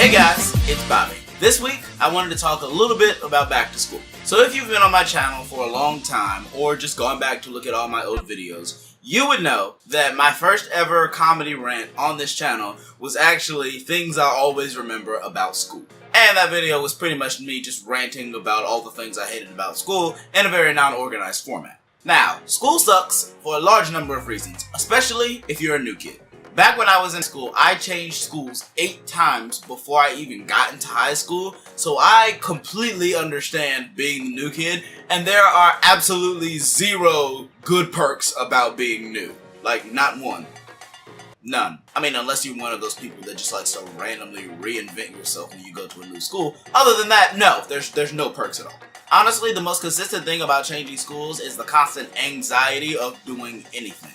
Hey guys, it's Bobby. This week, I wanted to talk a little bit about back to school. So if you've been on my channel for a long time, or just gone back to look at all my old videos, you would know that my first ever comedy rant on this channel was actually things I always remember about school. And that video was pretty much me just ranting about all the things I hated about school in a very non-organized format. Now, school sucks for a large number of reasons, especially if you're a new kid. Back when I was in school, I changed schools 8 times before I even got into high school, so I completely understand being the new kid, and there are absolutely zero good perks about being new. Like, not one. None. I mean, unless you're one of those people that just likes to randomly reinvent yourself when you go to a new school. Other than that, no, there's no perks at all. Honestly, the most consistent thing about changing schools is the constant anxiety of doing anything.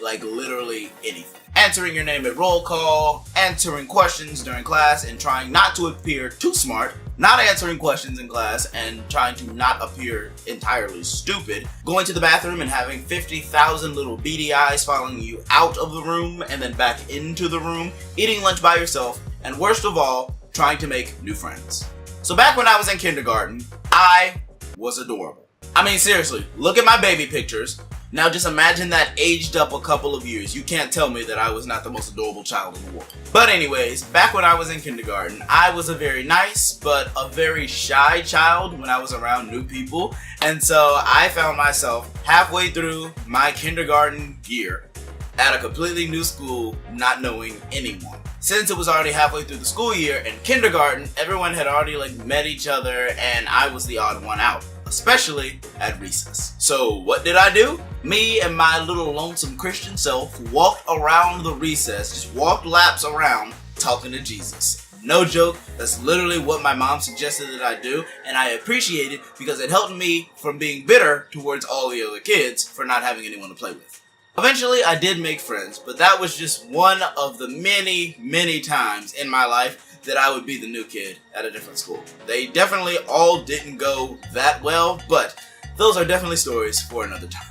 Like, literally anything. Answering your name at roll call, answering questions during class and trying not to appear too smart, not answering questions in class and trying to not appear entirely stupid, going to the bathroom and having 50,000 little beady eyes following you out of the room and then back into the room, eating lunch by yourself, and worst of all, trying to make new friends. So back when I was in kindergarten, I was adorable. I mean, seriously, look at my baby pictures. Now just imagine that aged up a couple of years. You can't tell me that I was not the most adorable child in the world. But anyways, back when I was in kindergarten, I was a very nice but a very shy child when I was around new people. And so I found myself halfway through my kindergarten year at a completely new school, not knowing anyone. Since it was already halfway through the school year in kindergarten, everyone had already met each other and I was the odd one out. Especially at recess. So what did I do? Me and my little lonesome Christian self walked around the recess, just walked laps around talking to Jesus. No joke, that's literally what my mom suggested that I do, and I appreciate it because it helped me from being bitter towards all the other kids for not having anyone to play with. Eventually I did make friends, but that was just one of the many times in my life that I would be the new kid at a different school. They definitely all didn't go that well, but those are definitely stories for another time.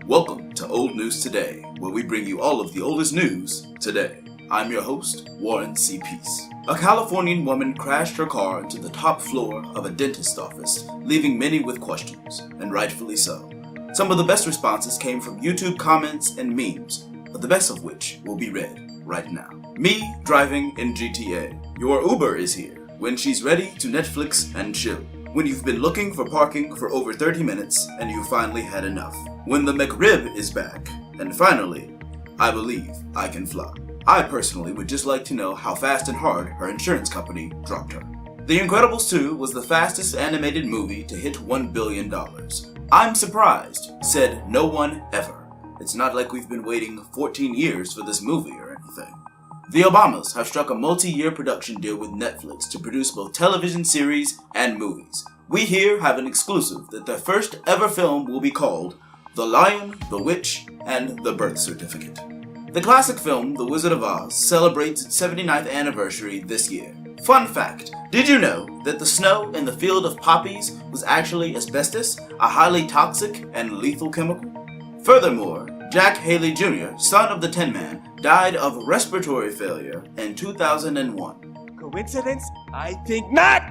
Welcome to Old News Today, where we bring you all of the oldest news today. I'm your host, Warren C. Peace. A Californian woman crashed her car into the top floor of a dentist's office, leaving many with questions, and rightfully so. Some of the best responses came from YouTube comments and memes, but the best of which will be read right now. Me driving in GTA. Your Uber is here when she's ready to Netflix and chill. When you've been looking for parking for over 30 minutes and you finally had enough. When the McRib is back. And finally, I believe I can fly. I personally would just like to know how fast and hard her insurance company dropped her. The Incredibles 2 was the fastest animated movie to hit $1 billion. I'm surprised, said no one ever. It's not like we've been waiting 14 years for this movie or anything. The Obamas have struck a multi-year production deal with Netflix to produce both television series and movies. We here have an exclusive that their first ever film will be called The Lion, the Witch, and the Birth Certificate. The classic film, The Wizard of Oz, celebrates its 79th anniversary this year. Fun fact, did you know that the snow in the field of poppies was actually asbestos, a highly toxic and lethal chemical? Furthermore, Jack Haley Jr., son of the Tin Man, died of respiratory failure in 2001. Coincidence? I think not!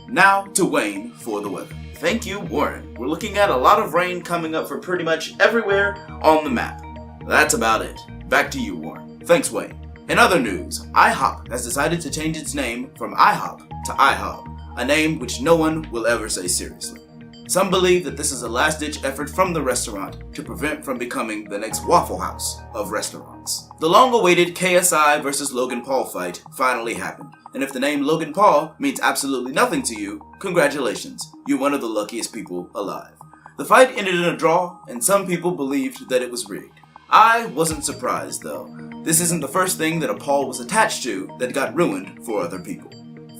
Now to Wayne for the weather. Thank you, Warren. We're looking at a lot of rain coming up for pretty much everywhere on the map. That's about it. Back to you, Warren. Thanks, Wayne. In other news, IHOP has decided to change its name from IHOP to IHOB, a name which no one will ever say seriously. Some believe that this is a last-ditch effort from the restaurant to prevent from becoming the next Waffle House of restaurants. The long-awaited KSI versus Logan Paul fight finally happened, and if the name Logan Paul means absolutely nothing to you, congratulations, you're one of the luckiest people alive. The fight ended in a draw, and some people believed that it was rigged. I wasn't surprised, though. This isn't the first thing that a Paul was attached to that got ruined for other people.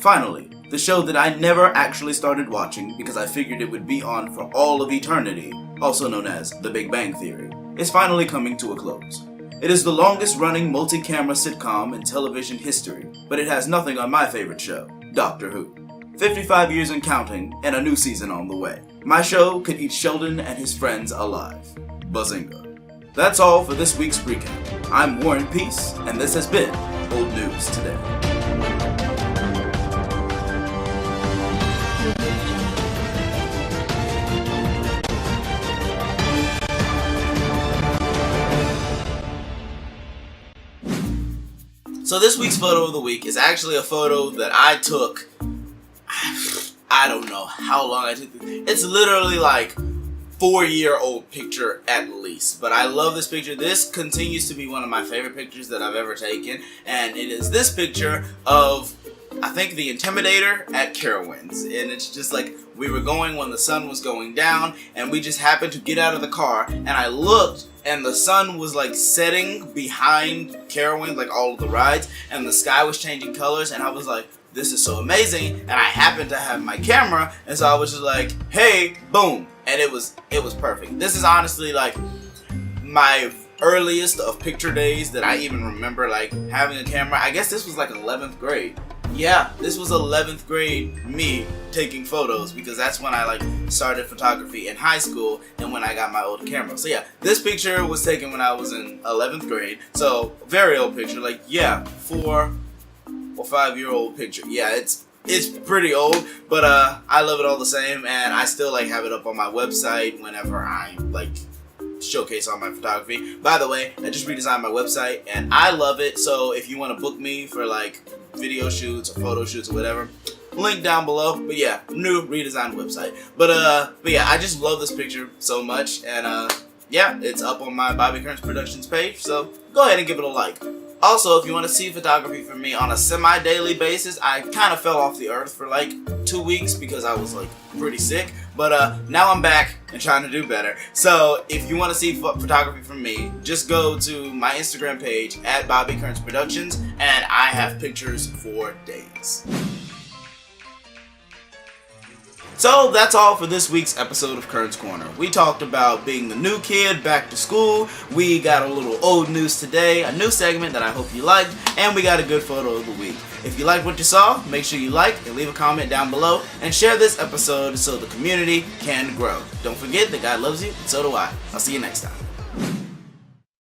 Finally, the show that I never actually started watching because I figured it would be on for all of eternity, also known as The Big Bang Theory, is finally coming to a close. It is the longest running multi-camera sitcom in television history, but it has nothing on my favorite show, Doctor Who. 55 years and counting, and a new season on the way. My show could eat Sheldon and his friends alive. Bazinga. That's all for this week's recap. I'm Warren Peace, and this has been Old News Today. So this week's photo of the week is actually a photo that I took, I don't know how long I took this. It's literally like 4-year-old picture at least, but I love this picture. This continues to be one of my favorite pictures that I've ever taken, and it is this picture of, I think, the Intimidator at Kerns, and it's just like we were going when the sun was going down, and we just happened to get out of the car, and I looked, and the sun was like setting behind Kerns, like all of the rides, and the sky was changing colors, and I was like, this is so amazing, and I happened to have my camera, and so I was just like, hey, boom, and it was perfect. This is honestly like my earliest of picture days that I even remember like having a camera. I guess this was like 11th grade. Yeah, this was 11th grade me taking photos, because that's when I like started photography in high school and when I got my old camera. So yeah, this picture was taken when I was in 11th grade. So very old picture, like yeah, 4 or 5-year-old picture. Yeah, it's pretty old, but I love it all the same, and I still like have it up on my website whenever I like showcase all my photography. By the way, I just redesigned my website and I love it, so if you want to book me for like video shoots or photo shoots or whatever, link down below. But yeah, new redesigned website. But yeah, I just love this picture so much, and yeah, it's up on my Bobby Kerns Productions page, so go ahead and give it a like. Also, if you want to see photography from me on a semi-daily basis, I kind of fell off the earth for like 2 weeks because I was like pretty sick, but now I'm back and trying to do better. So if you want to see photography from me, just go to my Instagram page at Bobby Kerns Productions, and I have pictures for days. So that's all for this week's episode of Kerns Korner. We talked about being the new kid back to school, we got a little old news today, a new segment that I hope you liked, and we got a good photo of the week. If you liked what you saw, make sure you like and leave a comment down below, and share this episode so the community can grow. Don't forget that God loves you, and so do I. I'll see you next time.